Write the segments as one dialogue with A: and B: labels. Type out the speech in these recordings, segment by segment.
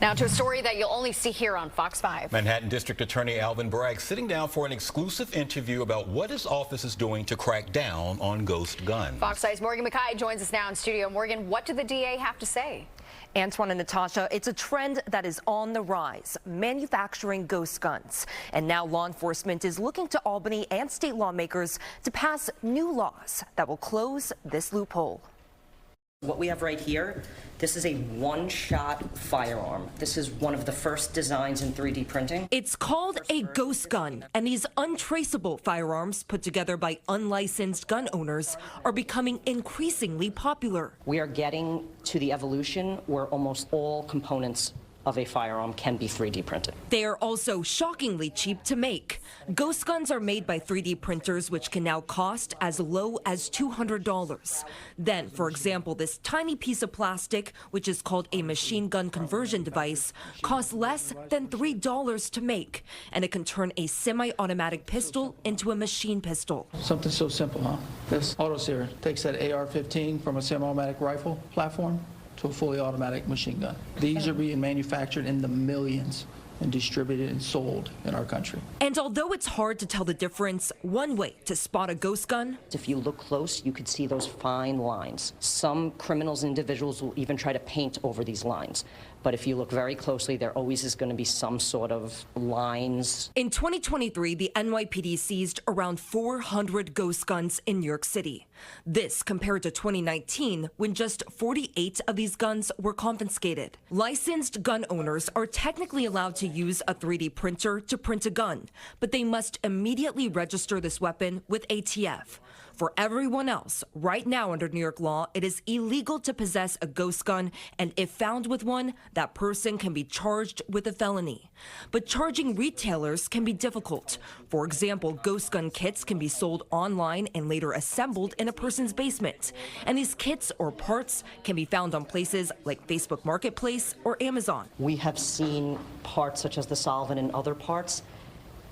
A: Now to a story that you'll only see here on Fox 5.
B: Manhattan District Attorney Alvin Bragg sitting down for an exclusive interview about what his office is doing to crack down on ghost guns.
A: Fox 5's Morgan McKay joins us now in studio. Morgan, what did the DA have to say?
C: Antoine and Natasha, it's a trend that is on the rise, manufacturing ghost guns. And now law enforcement is looking to Albany and state lawmakers to pass new laws that will close this loophole.
D: What we have right here, this is a one-shot firearm. This is one of the first designs in 3D printing.
C: It's called a ghost gun, and these untraceable firearms put together by unlicensed gun owners are becoming increasingly popular.
D: We are getting to the evolution where almost all components of a firearm can be 3D printed.
C: They are also shockingly cheap to make. Ghost guns are made by 3D printers, which can now cost as low as $200. Then, for example, this tiny piece of plastic, which is called a machine gun conversion device, costs less than $3 to make, and it can turn a semi-automatic pistol into a machine pistol.
E: Something so simple, huh? This autoseer takes that AR-15 from a semi-automatic rifle platform to a fully automatic machine gun. These are being manufactured in the millions and distributed and sold in our country.
C: And although it's hard to tell the difference, one way to spot a ghost gun,
D: if you look close, you could see those fine lines. Some criminals and individuals will even try to paint over these lines. But if you look very closely, there always is going to be some sort of lines.
C: In 2023, the NYPD seized around 400 ghost guns in New York City. This compared to 2019, when just 48 of these guns were confiscated. Licensed gun owners are technically allowed to use a 3D printer to print a gun, but they must immediately register this weapon with ATF. For everyone else, right now under New York law, it is illegal to possess a ghost gun, and if found with one, that person can be charged with a felony. But charging retailers can be difficult. For example, ghost gun kits can be sold online and later assembled in a person's basement. And these kits or parts can be found on places like Facebook Marketplace or Amazon.
D: We have seen parts such as the solvent and other parts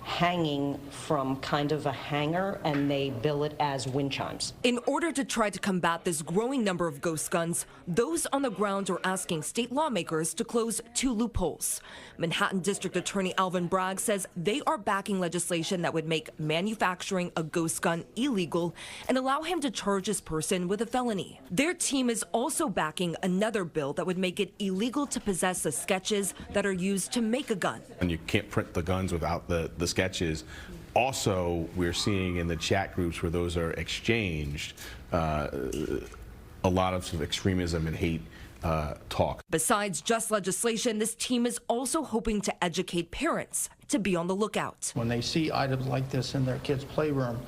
D: hanging from kind of a hanger, and they bill it as wind chimes.
C: In order to try to combat this growing number of ghost guns, those on the ground are asking state lawmakers to close two loopholes. Manhattan District Attorney Alvin Bragg says they are backing legislation that would make manufacturing a ghost gun illegal and allow him to charge this person with a felony. Their team is also backing another bill that would make it illegal to possess the sketches that are used to make a gun.
F: And you can't print the guns without the sketches. Also, we're seeing in the chat groups where those are exchanged a lot of extremism and hate talk.
C: Besides just legislation, this team is also hoping to educate parents to be on the lookout.
E: When they see items like this in their kids' playroom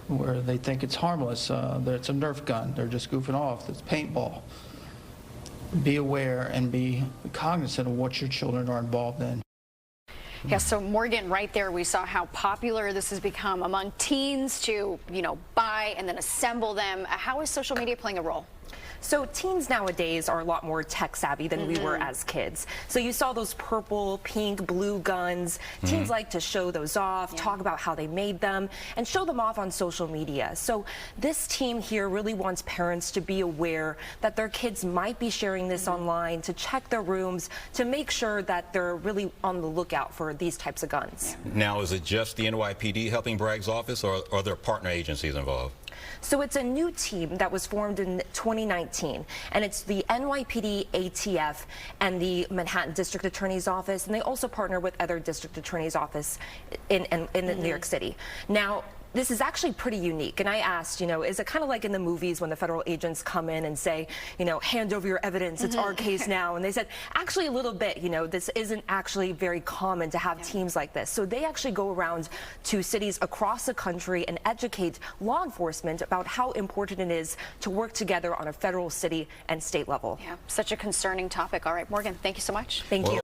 E: where they think it's harmless, that it's a Nerf gun, they're just goofing off, it's paintball, be aware and be cognizant of what your children are involved in.
A: Yeah, so Morgan, right there, we saw how popular this has become among teens to, buy and then assemble them. How is social media playing a role?
C: So teens nowadays are a lot more tech savvy than we were as kids. So you saw those purple, pink, blue guns. Teens like to show those off, talk about how they made them, and show them off on social media. So this team here really wants parents to be aware that their kids might be sharing this online, to check their rooms, to make sure that they're really on the lookout for these types of guns.
B: Now, is it just the NYPD helping Bragg's office, or are there partner agencies involved?
C: So it's a new team that was formed in 2019, and it's the NYPD, ATF, and the Manhattan District Attorney's Office, and they also partner with other District Attorney's Office in New York City. Now, this is actually pretty unique, and I asked, is it kind of like in the movies when the federal agents come in and say, hand over your evidence, it's our case now, and they said, actually a little bit, this isn't actually very common to have teams like this. So they actually go around to cities across the country and educate law enforcement about how important it is to work together on a federal, city, and state level.
A: Yeah, such a concerning topic. All right, Morgan, thank you so much.
C: Thank you.